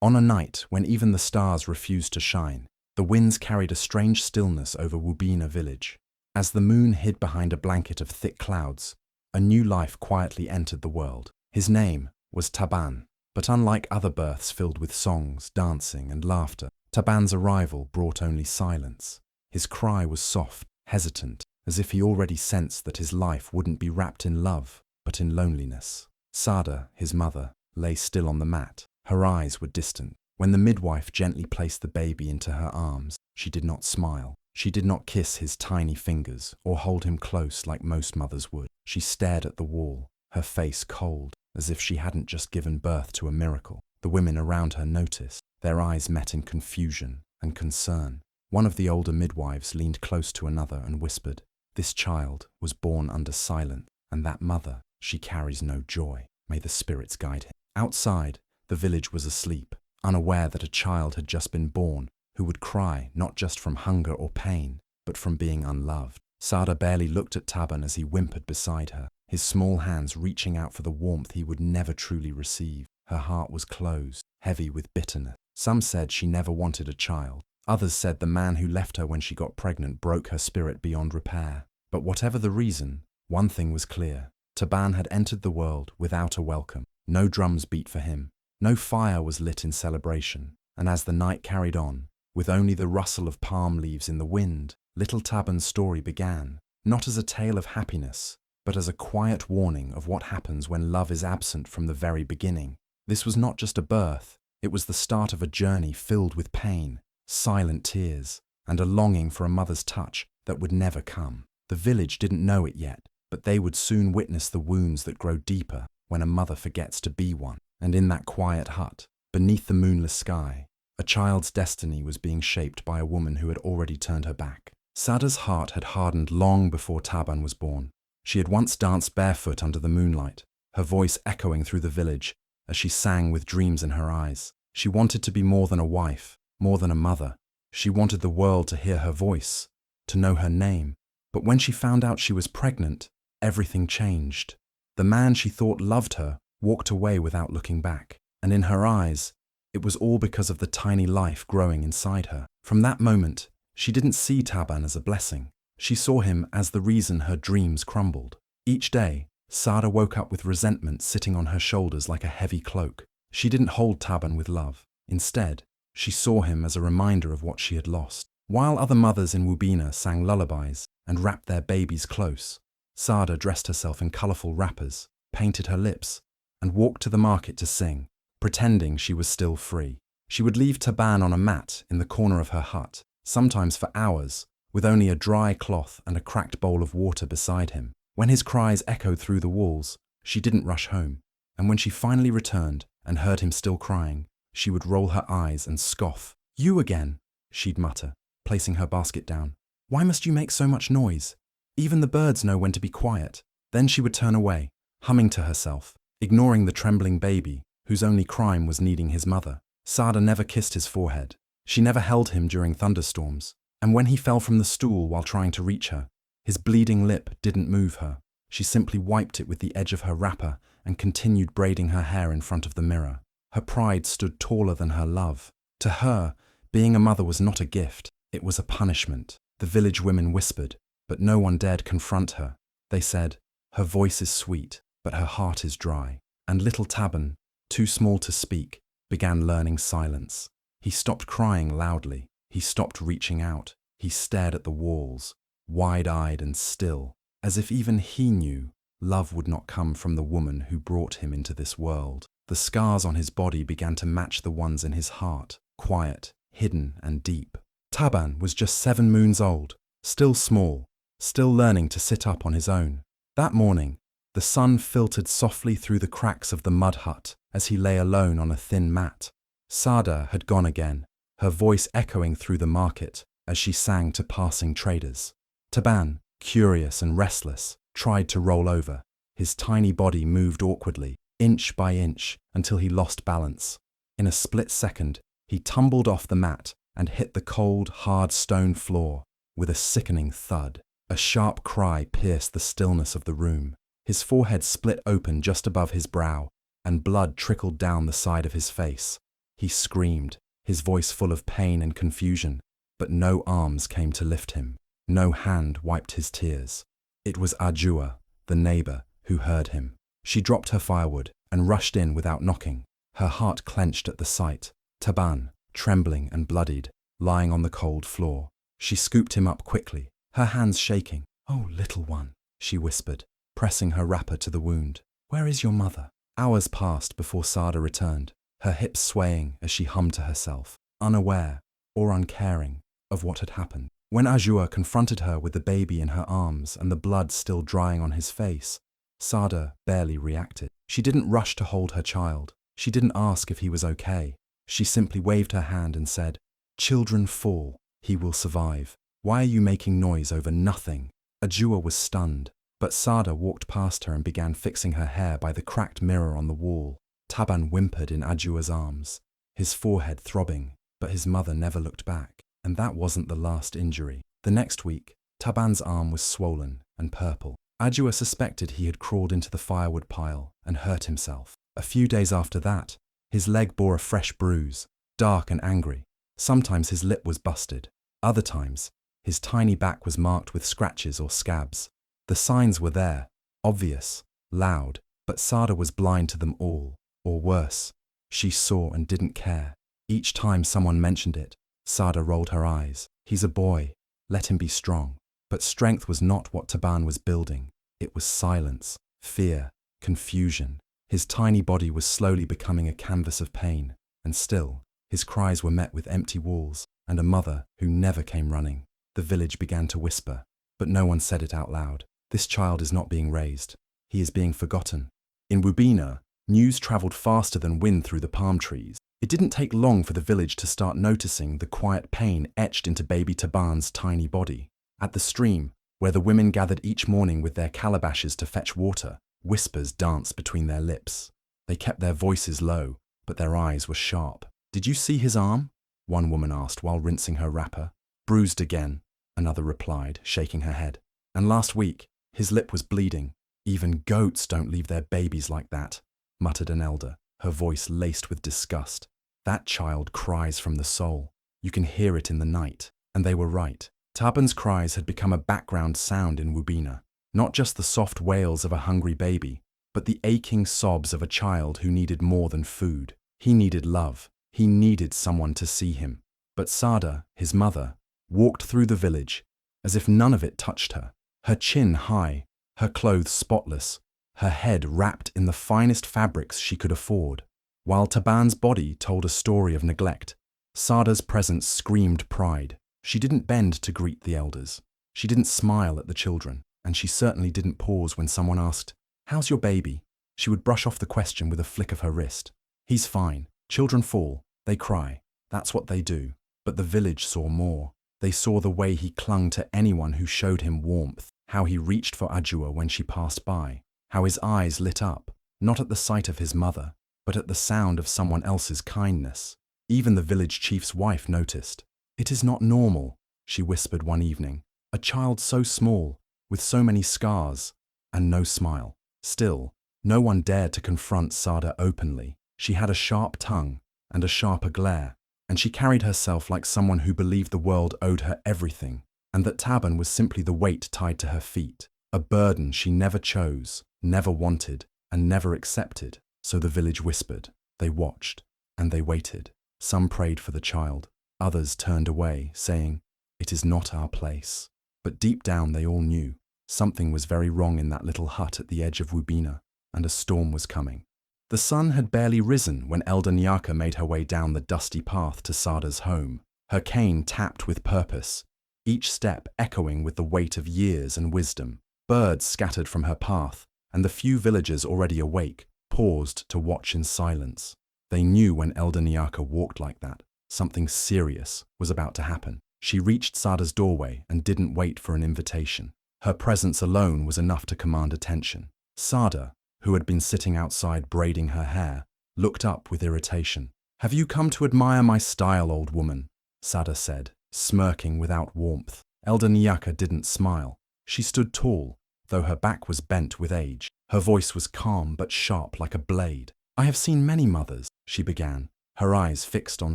On a night when even the stars refused to shine, the winds carried a strange stillness over Wubina village. As the moon hid behind a blanket of thick clouds, a new life quietly entered the world. His name was Taban, but unlike other births filled with songs, dancing, and laughter, Taban's arrival brought only silence. His cry was soft, hesitant, as if he already sensed that his life wouldn't be wrapped in love, but in loneliness. Sada, his mother, lay still on the mat. Her eyes were distant. When the midwife gently placed the baby into her arms, she did not smile. She did not kiss his tiny fingers or hold him close like most mothers would. She stared at the wall, her face cold, as if she hadn't just given birth to a miracle. The women around her noticed. Their eyes met in confusion and concern. One of the older midwives leaned close to another and whispered, "This child was born under silence, and that mother, she carries no joy. May the spirits guide him." Outside, the village was asleep, unaware that a child had just been born who would cry not just from hunger or pain, but from being unloved. Sada barely looked at Taban as he whimpered beside her, his small hands reaching out for the warmth he would never truly receive. Her heart was closed, heavy with bitterness. Some said she never wanted a child. Others said the man who left her when she got pregnant broke her spirit beyond repair. But whatever the reason, one thing was clear. Taban had entered the world without a welcome. No drums beat for him. No fire was lit in celebration. And as the night carried on, with only the rustle of palm leaves in the wind, little Taban's story began, not as a tale of happiness, but as a quiet warning of what happens when love is absent from the very beginning. This was not just a birth, it was the start of a journey filled with pain, silent tears, and a longing for a mother's touch that would never come. The village didn't know it yet, but they would soon witness the wounds that grow deeper when a mother forgets to be one. And in that quiet hut, beneath the moonless sky, a child's destiny was being shaped by a woman who had already turned her back. Sada's heart had hardened long before Taban was born. She had once danced barefoot under the moonlight, her voice echoing through the village as she sang with dreams in her eyes. She wanted to be more than a wife, more than a mother. She wanted the world to hear her voice, to know her name. But when she found out she was pregnant, everything changed. The man she thought loved her walked away without looking back, and in her eyes, it was all because of the tiny life growing inside her. From that moment, she didn't see Taban as a blessing. She saw him as the reason her dreams crumbled. Each day, Sada woke up with resentment sitting on her shoulders like a heavy cloak. She didn't hold Taban with love. Instead, she saw him as a reminder of what she had lost. While other mothers in Wubina sang lullabies and wrapped their babies close, Sada dressed herself in colourful wrappers, painted her lips, and walked to the market to sing, pretending she was still free. She would leave Taban on a mat in the corner of her hut, sometimes for hours, with only a dry cloth and a cracked bowl of water beside him. When his cries echoed through the walls, she didn't rush home, and when she finally returned and heard him still crying, she would roll her eyes and scoff. "You again," she'd mutter, placing her basket down. "Why must you make so much noise? Even the birds know when to be quiet." Then she would turn away, humming to herself, ignoring the trembling baby, whose only crime was needing his mother. Sada never kissed his forehead. She never held him during thunderstorms. And when he fell from the stool while trying to reach her, his bleeding lip didn't move her. She simply wiped it with the edge of her wrapper and continued braiding her hair in front of the mirror. Her pride stood taller than her love. To her, being a mother was not a gift, it was a punishment. The village women whispered, but no one dared confront her. They said, "Her voice is sweet, but her heart is dry." And little Taban, too small to speak, began learning silence. He stopped crying loudly. He stopped reaching out. He stared at the walls, wide-eyed and still, as if even he knew love would not come from the woman who brought him into this world. The scars on his body began to match the ones in his heart, quiet, hidden and deep. Taban was just 7 moons old, still small, still learning to sit up on his own. That morning, the sun filtered softly through the cracks of the mud hut as he lay alone on a thin mat. Sada had gone again, her voice echoing through the market as she sang to passing traders. Taban, curious and restless, tried to roll over. His tiny body moved awkwardly, inch by inch, until he lost balance. In a split second, he tumbled off the mat and hit the cold, hard stone floor with a sickening thud. A sharp cry pierced the stillness of the room. His forehead split open just above his brow, and blood trickled down the side of his face. He screamed, his voice full of pain and confusion, but no arms came to lift him. No hand wiped his tears. It was Ajua, the neighbor, who heard him. She dropped her firewood and rushed in without knocking. Her heart clenched at the sight. Taban, trembling and bloodied, lying on the cold floor. She scooped him up quickly, her hands shaking. "Oh, little one," she whispered, pressing her wrapper to the wound. "Where is your mother?" Hours passed before Sada returned, her hips swaying as she hummed to herself, unaware or uncaring of what had happened. When Ajua confronted her with the baby in her arms and the blood still drying on his face, Sada barely reacted. She didn't rush to hold her child. She didn't ask if he was okay. She simply waved her hand and said, "Children fall. He will survive. Why are you making noise over nothing?" Ajua was stunned, but Sada walked past her and began fixing her hair by the cracked mirror on the wall. Taban whimpered in Ajua's arms, his forehead throbbing, but his mother never looked back. And that wasn't the last injury. The next week, Taban's arm was swollen and purple. Ajua suspected he had crawled into the firewood pile and hurt himself. A few days after that, his leg bore a fresh bruise, dark and angry. Sometimes his lip was busted. Other times, his tiny back was marked with scratches or scabs. The signs were there, obvious, loud, but Sada was blind to them all, or worse, she saw and didn't care. Each time someone mentioned it, Sada rolled her eyes. "He's a boy. Let him be strong." But strength was not what Taban was building. It was silence, fear, confusion. His tiny body was slowly becoming a canvas of pain, and still, his cries were met with empty walls and a mother who never came running. The village began to whisper, but no one said it out loud. "This child is not being raised. He is being forgotten." In Wubina, news traveled faster than wind through the palm trees. It didn't take long for the village to start noticing the quiet pain etched into baby Taban's tiny body. At the stream, where the women gathered each morning with their calabashes to fetch water, whispers danced between their lips. They kept their voices low, but their eyes were sharp. "Did you see his arm?" one woman asked while rinsing her wrapper. "Bruised again," another replied, shaking her head. "And last week, his lip was bleeding." "Even goats don't leave their babies like that," muttered an elder, her voice laced with disgust. "That child cries from the soul. You can hear it in the night." And they were right. Taban's cries had become a background sound in Wubina, not just the soft wails of a hungry baby, but the aching sobs of a child who needed more than food. He needed love. He needed someone to see him. But Sada, his mother, walked through the village as if none of it touched her, her chin high, her clothes spotless, her head wrapped in the finest fabrics she could afford. While Taban's body told a story of neglect, Sada's presence screamed pride. She didn't bend to greet the elders. She didn't smile at the children, and she certainly didn't pause when someone asked, "How's your baby?" She would brush off the question with a flick of her wrist. "He's fine. Children fall. They cry. That's what they do." But the village saw more. They saw the way he clung to anyone who showed him warmth, how he reached for Ajua when she passed by, how his eyes lit up, not at the sight of his mother, but at the sound of someone else's kindness. Even the village chief's wife noticed. "It is not normal," she whispered one evening. "A child so small, with so many scars, and no smile." Still, no one dared to confront Sada openly. She had a sharp tongue and a sharper glare, and she carried herself like someone who believed the world owed her everything, and that Taban was simply the weight tied to her feet, a burden she never chose, never wanted, and never accepted. So the village whispered. They watched, and they waited. Some prayed for the child. Others turned away, saying, "It is not our place." But deep down they all knew something was very wrong in that little hut at the edge of Wubina, and a storm was coming. The sun had barely risen when elder Nyaka made her way down the dusty path to Sada's home. Her cane tapped with purpose, each step echoing with the weight of years and wisdom. Birds scattered from her path, and the few villagers already awake paused to watch in silence. They knew when elder Nyaka walked like that, something serious was about to happen. She reached Sada's doorway and didn't wait for an invitation. Her presence alone was enough to command attention. Sada, who had been sitting outside braiding her hair, looked up with irritation. "Have you come to admire my style, old woman?" Sada said, smirking without warmth. Elder Nyaka didn't smile. She stood tall, though her back was bent with age. Her voice was calm but sharp like a blade. "I have seen many mothers," she began, her eyes fixed on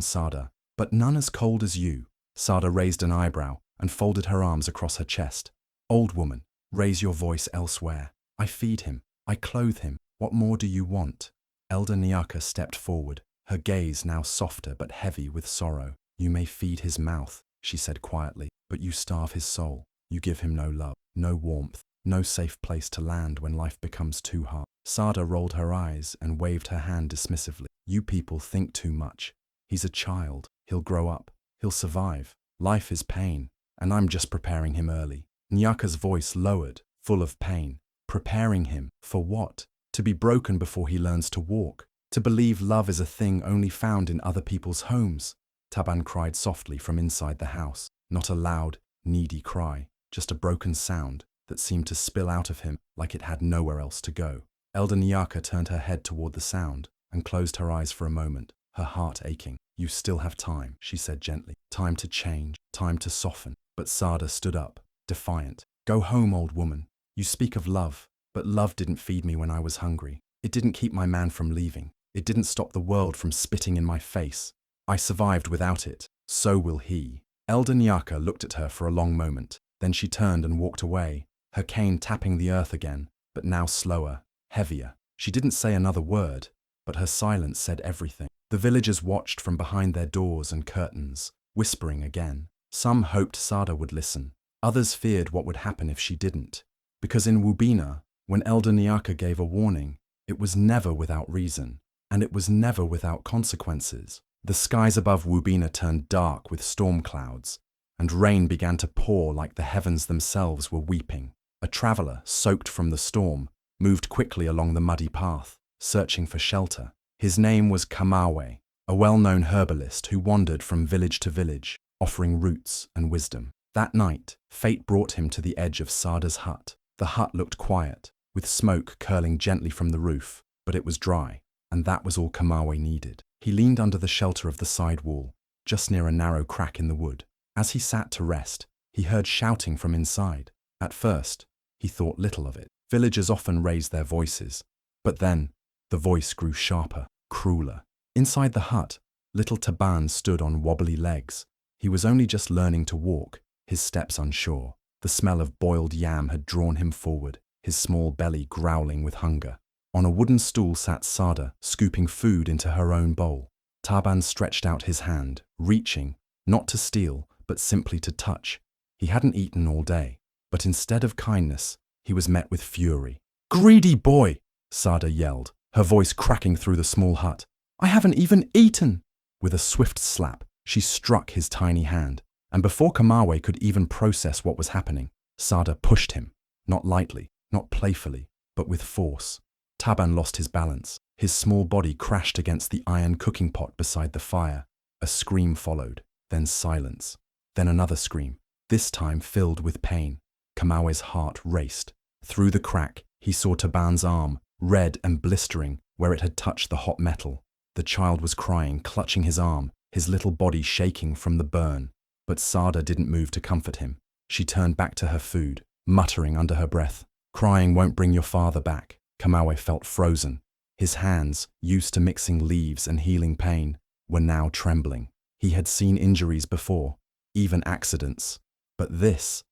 Sada. But none as cold as you. Sada raised an eyebrow and folded her arms across her chest. Old woman, raise your voice elsewhere. I feed him. I clothe him. What more do you want? Elder Nyaka stepped forward, her gaze now softer but heavy with sorrow. You may feed his mouth, she said quietly, but you starve his soul. You give him no love, no warmth, no safe place to land when life becomes too hard. Sada rolled her eyes and waved her hand dismissively. You people think too much. He's a child. He'll grow up. He'll survive. Life is pain, and I'm just preparing him early. Nyaka's voice lowered, full of pain. Preparing him for what? To be broken before he learns to walk. To believe love is a thing only found in other people's homes. Taban cried softly from inside the house. Not a loud, needy cry, just a broken sound that seemed to spill out of him like it had nowhere else to go. Elder Nyaka turned her head toward the sound and closed her eyes for a moment, her heart aching. You still have time, she said gently. Time to change, time to soften. But Sada stood up, defiant. Go home, old woman. You speak of love, but love didn't feed me when I was hungry. It didn't keep my man from leaving. It didn't stop the world from spitting in my face. I survived without it. So will he. Elder Nyaka looked at her for a long moment. Then she turned and walked away, her cane tapping the earth again, but now slower, heavier. She didn't say another word, but her silence said everything. The villagers watched from behind their doors and curtains, whispering again. Some hoped Sada would listen. Others feared what would happen if she didn't. Because in Wubina, when Elder Nyaka gave a warning, it was never without reason, and it was never without consequences. The skies above Wubina turned dark with storm clouds, and rain began to pour like the heavens themselves were weeping. A traveler, soaked from the storm, moved quickly along the muddy path, searching for shelter. His name was Kamawe, a well-known herbalist who wandered from village to village, offering roots and wisdom. That night, fate brought him to the edge of Sarda's hut. The hut looked quiet, with smoke curling gently from the roof, but it was dry, and that was all Kamawe needed. He leaned under the shelter of the side wall, just near a narrow crack in the wood. As he sat to rest, he heard shouting from inside. At first, he thought little of it. Villagers often raised their voices, but then the voice grew sharper, crueler. Inside the hut, little Taban stood on wobbly legs. He was only just learning to walk, his steps unsure. The smell of boiled yam had drawn him forward, his small belly growling with hunger. On a wooden stool sat Sada, scooping food into her own bowl. Taban stretched out his hand, reaching, not to steal, but simply to touch. He hadn't eaten all day, but instead of kindness, he was met with fury. "Greedy boy!" Sada yelled, her voice cracking through the small hut. "I haven't even eaten!" With a swift slap, she struck his tiny hand, and before Kamawe could even process what was happening, Sada pushed him, not lightly, not playfully, but with force. Taban lost his balance. His small body crashed against the iron cooking pot beside the fire. A scream followed, then silence, then another scream, this time filled with pain. Kamawe's heart raced. Through the crack, he saw Taban's arm, red and blistering where it had touched the hot metal. The child was crying, clutching his arm, his little body shaking from the burn. But Sada didn't move to comfort him. She turned back to her food, muttering under her breath. Crying won't bring your father back. Kamawe felt frozen. His hands, used to mixing leaves and healing pain, were now trembling. He had seen injuries before, even accidents. But this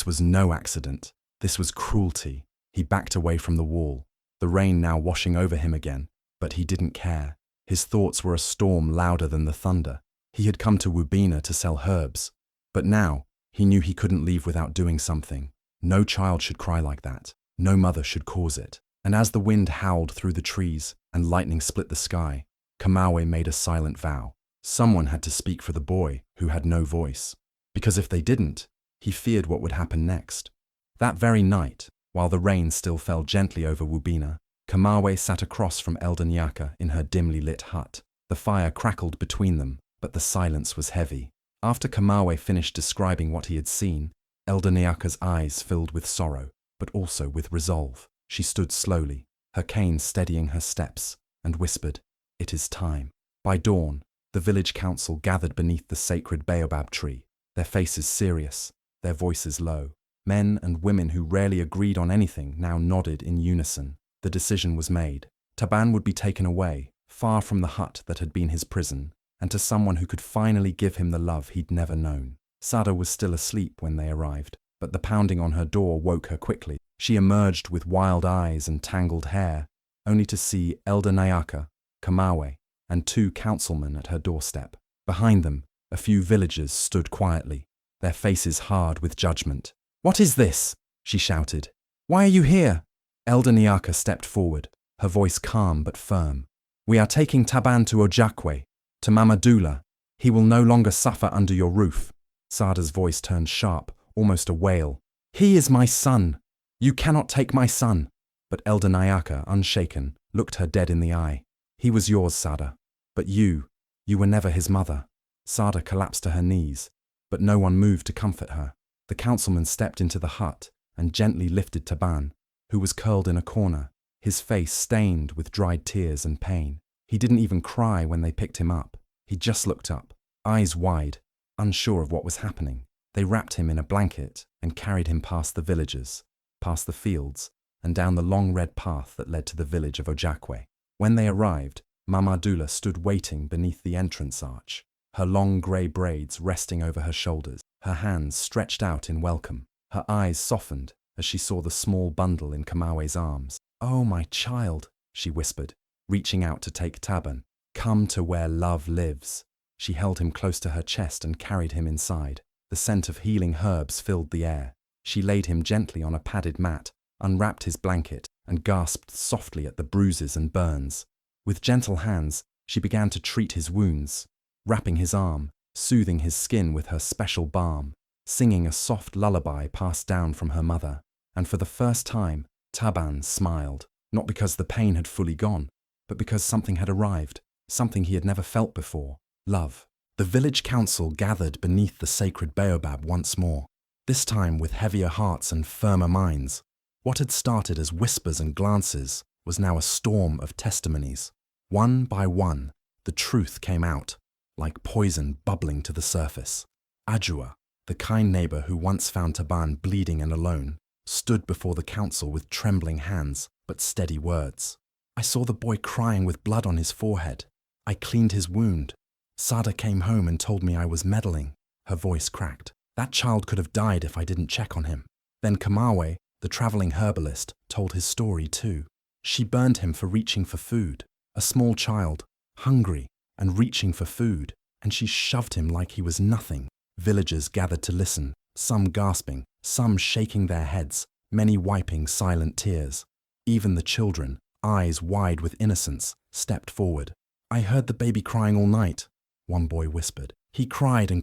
was no accident. This was cruelty. He backed away from the wall, the rain now washing over him again, but he didn't care. His thoughts were a storm louder than the thunder. He had come to Wubina to sell herbs, but now he knew he couldn't leave without doing something. No child should cry like that. No mother should cause it. And as the wind howled through the trees and lightning split the sky, Kamawe made a silent vow. Someone had to speak for the boy who had no voice, because if they didn't, he feared what would happen next. That very night, while the rain still fell gently over Wubina, Kamawe sat across from Elder Nyaka in her dimly lit hut. The fire crackled between them, but the silence was heavy. After Kamawe finished describing what he had seen, Elder Nyaka's eyes filled with sorrow, but also with resolve. She stood slowly, her cane steadying her steps, and whispered, "It is time." By dawn, the village council gathered beneath the sacred baobab tree, their faces serious, their voices low. Men and women who rarely agreed on anything now nodded in unison. The decision was made. Taban would be taken away, far from the hut that had been his prison, and to someone who could finally give him the love he'd never known. Sada was still asleep when they arrived, but the pounding on her door woke her quickly. She emerged with wild eyes and tangled hair, only to see elder Nyaka, Kamawe, and 2 councilmen at her doorstep. Behind them, a few villagers stood quietly, their faces hard with judgment. "What is this?" she shouted. "Why are you here?" Elder Nyaka stepped forward, her voice calm but firm. "We are taking Taban to Ojakwe, to Mama Dula. He will no longer suffer under your roof." Sada's voice turned sharp, almost a wail. "He is my son. You cannot take my son." But Elder Nyaka, unshaken, looked her dead in the eye. "He was yours, Sada. But you were never his mother." Sada collapsed to her knees, but no one moved to comfort her. The councilman stepped into the hut and gently lifted Taban, who was curled in a corner, his face stained with dried tears and pain. He didn't even cry when they picked him up. He just looked up, eyes wide, unsure of what was happening. They wrapped him in a blanket and carried him past the villagers, past the fields, and down the long red path that led to the village of Ojakwe. When they arrived, Mama Dula stood waiting beneath the entrance arch, her long grey braids resting over her shoulders, her hands stretched out in welcome. Her eyes softened as she saw the small bundle in Kamawe's arms. "Oh, my child," she whispered, reaching out to take Taban. "Come to where love lives." She held him close to her chest and carried him inside. The scent of healing herbs filled the air. She laid him gently on a padded mat, unwrapped his blanket, and gasped softly at the bruises and burns. With gentle hands, she began to treat his wounds, wrapping his arm, soothing his skin with her special balm, singing a soft lullaby passed down from her mother. And for the first time, Taban smiled, not because the pain had fully gone, but because something had arrived, something he had never felt before: love. The village council gathered beneath the sacred baobab once more, this time with heavier hearts and firmer minds. What had started as whispers and glances was now a storm of testimonies. One by one, the truth came out, like poison bubbling to the surface. Ajua, the kind neighbor who once found Taban bleeding and alone, stood before the council with trembling hands but steady words. "I saw the boy crying with blood on his forehead. I cleaned his wound. Sada came home and told me I was meddling." Her voice cracked. "That child could have died if I didn't check on him." Then Kamawe, the traveling herbalist, told his story too. She burned him for reaching for food. A small child, hungry and reaching for food, and she shoved him like he was nothing. Villagers gathered to listen, some gasping, some shaking their heads, many wiping silent tears. Even the children, eyes wide with innocence, stepped forward. "I heard the baby crying all night," one boy whispered. "He cried and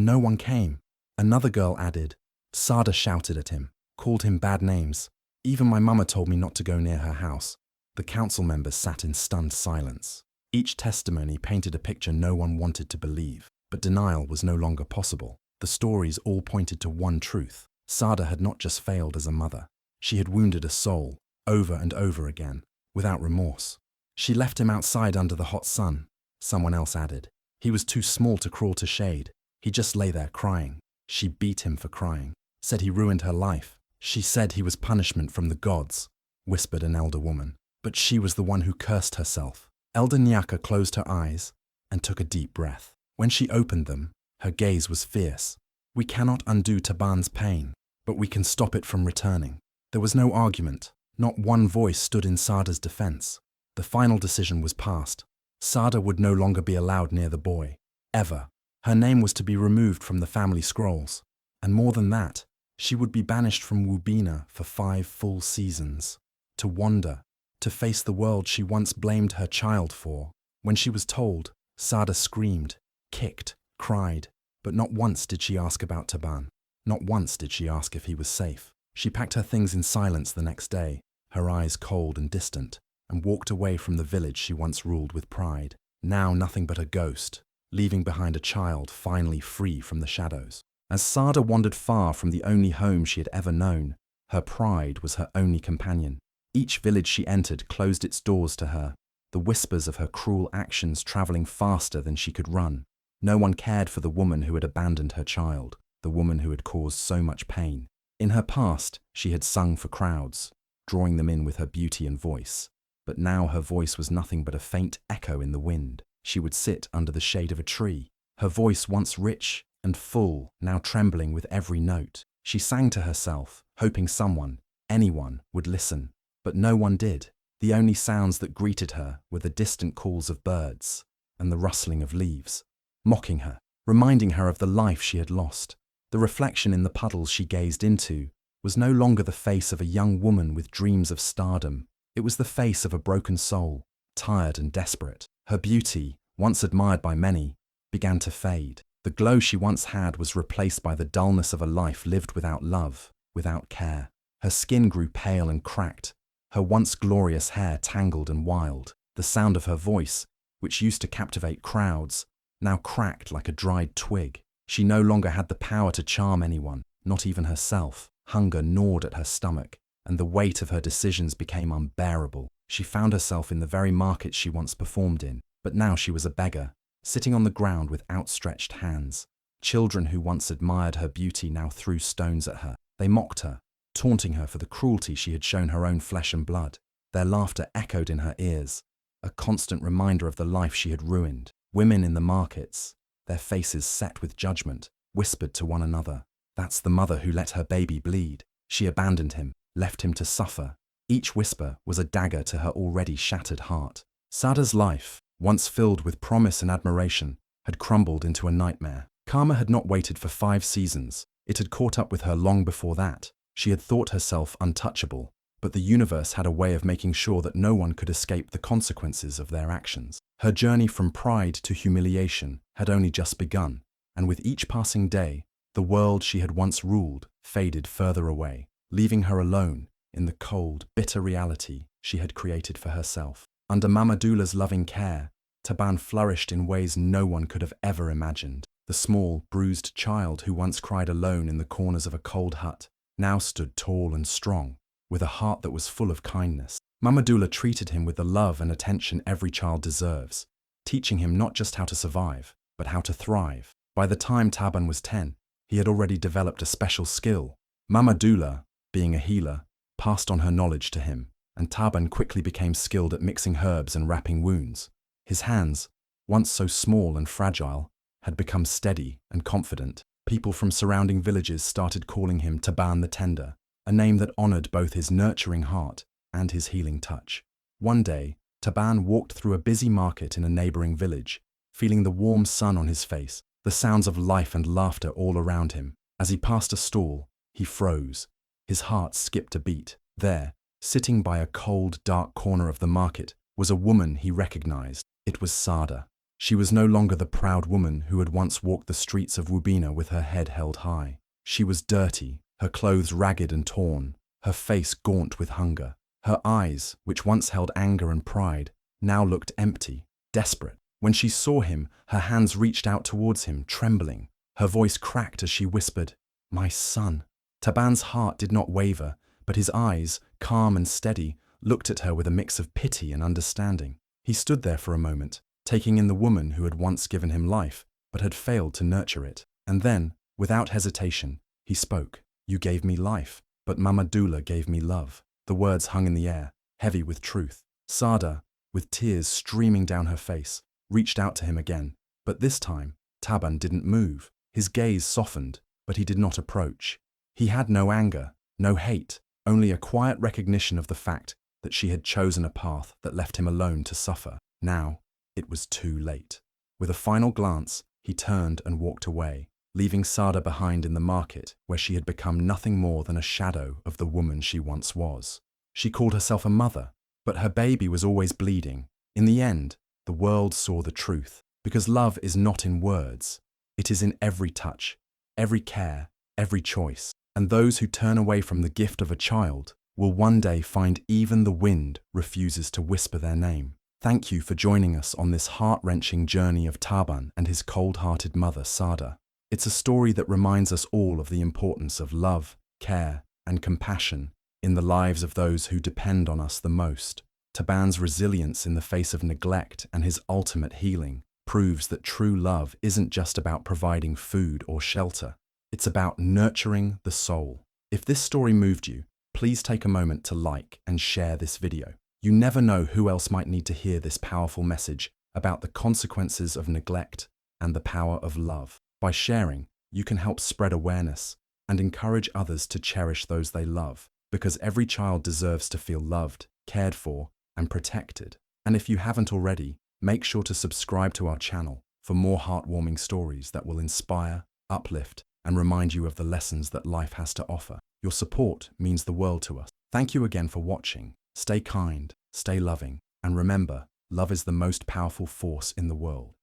no one came." Another girl added. "Sada shouted at him, called him bad names. Even my mama told me not to go near her house." The council members sat in stunned silence. Each testimony painted a picture no one wanted to believe, but denial was no longer possible. The stories all pointed to one truth. Sada had not just failed as a mother. She had wounded a soul, over and over again, without remorse. "She left him outside under the hot sun," someone else added. "He was too small to crawl to shade. He just lay there crying. She beat him for crying, said he ruined her life. She said he was punishment from the gods," whispered an elder woman. But she was the one who cursed herself. Elder Nyaka closed her eyes and took a deep breath. When she opened them, her gaze was fierce. "We cannot undo Taban's pain, but we can stop it from returning." There was no argument. Not one voice stood in Sada's defense. The final decision was passed. Sada would no longer be allowed near the boy, ever. Her name was to be removed from the family scrolls. And more than that, she would be banished from Wubina for 5 full seasons. To wander, to face the world she once blamed her child for. When she was told, Sada screamed, kicked, cried, but not once did she ask about Taban. Not once did she ask if he was safe. She packed her things in silence the next day, her eyes cold and distant, and walked away from the village she once ruled with pride. Now nothing but a ghost, leaving behind a child finally free from the shadows. As Sada wandered far from the only home she had ever known, her pride was her only companion. Each village she entered closed its doors to her, the whispers of her cruel actions traveling faster than she could run. No one cared for the woman who had abandoned her child, the woman who had caused so much pain. In her past, she had sung for crowds, drawing them in with her beauty and voice. but now her voice was nothing but a faint echo in the wind. She would sit under the shade of a tree, her voice once rich and full, now trembling with every note. She sang to herself, hoping someone, anyone, would listen. But no one did. The only sounds that greeted her were the distant calls of birds and the rustling of leaves, mocking her, reminding her of the life she had lost. The reflection in the puddles she gazed into was no longer the face of a young woman with dreams of stardom. It was the face of a broken soul, tired and desperate. Her beauty, once admired by many, began to fade. The glow she once had was replaced by the dullness of a life lived without love, without care. Her skin grew pale and cracked, her once glorious hair tangled and wild. The sound of her voice, which used to captivate crowds, now cracked like a dried twig. She no longer had the power to charm anyone, not even herself. Hunger gnawed at her stomach, and the weight of her decisions became unbearable. She found herself in the very market she once performed in, but now she was a beggar, sitting on the ground with outstretched hands. Children who once admired her beauty now threw stones at her. They mocked her, taunting her for the cruelty she had shown her own flesh and blood. Their laughter echoed in her ears, a constant reminder of the life she had ruined. Women in the markets, their faces set with judgment, whispered to one another, "That's the mother who let her baby bleed. She abandoned him, left him to suffer." Each whisper was a dagger to her already shattered heart. Sada's life, once filled with promise and admiration, had crumbled into a nightmare. Karma had not waited for 5 seasons. It had caught up with her long before that. She had thought herself untouchable, but the universe had a way of making sure that no one could escape the consequences of their actions. Her journey from pride to humiliation had only just begun, and with each passing day, the world she had once ruled faded further away, leaving her alone in the cold, bitter reality she had created for herself. Under Mama Dula's loving care, Taban flourished in ways no one could have ever imagined. The small, bruised child who once cried alone in the corners of a cold hut now stood tall and strong, with a heart that was full of kindness. Mama Dula treated him with the love and attention every child deserves, teaching him not just how to survive, but how to thrive. By the time Taban was 10, he had already developed a special skill. Mama Dula, being a healer, passed on her knowledge to him, and Taban quickly became skilled at mixing herbs and wrapping wounds. His hands, once so small and fragile, had become steady and confident. People from surrounding villages started calling him Taban the Tender, a name that honored both his nurturing heart and his healing touch. One day, Taban walked through a busy market in a neighboring village, feeling the warm sun on his face, the sounds of life and laughter all around him. As he passed a stall, he froze. His heart skipped a beat. There, sitting by a cold, dark corner of the market, was a woman he recognized. It was Sada. She was no longer the proud woman who had once walked the streets of Wubina with her head held high. She was dirty, her clothes ragged and torn, her face gaunt with hunger. Her eyes, which once held anger and pride, now looked empty, desperate. When she saw him, her hands reached out towards him, trembling. Her voice cracked as she whispered, "My son." Taban's heart did not waver, but his eyes, calm and steady, looked at her with a mix of pity and understanding. He stood there for a moment, taking in the woman who had once given him life, but had failed to nurture it. And then, without hesitation, he spoke. "You gave me life, but Mama Dula gave me love." The words hung in the air, heavy with truth. Sada, with tears streaming down her face, reached out to him again, but this time, Taban didn't move. His gaze softened, but he did not approach. He had no anger, no hate, only a quiet recognition of the fact that she had chosen a path that left him alone to suffer. Now, it was too late. With a final glance, he turned and walked away, leaving Sada behind in the market, where she had become nothing more than a shadow of the woman she once was. She called herself a mother, but her baby was always bleeding. In the end, the world saw the truth, because love is not in words. It is in every touch, every care, every choice. And those who turn away from the gift of a child will one day find even the wind refuses to whisper their name. Thank you for joining us on this heart-wrenching journey of Taban and his cold-hearted mother, Sada. It's a story that reminds us all of the importance of love, care, and compassion in the lives of those who depend on us the most. Taban's resilience in the face of neglect and his ultimate healing proves that true love isn't just about providing food or shelter. It's about nurturing the soul. If this story moved you, please take a moment to like and share this video. You never know who else might need to hear this powerful message about the consequences of neglect and the power of love. By sharing, you can help spread awareness and encourage others to cherish those they love, because every child deserves to feel loved, cared for, and protected. And if you haven't already, make sure to subscribe to our channel for more heartwarming stories that will inspire, uplift, and remind you of the lessons that life has to offer. Your support means the world to us. Thank you again for watching. Stay kind, stay loving, and remember, love is the most powerful force in the world.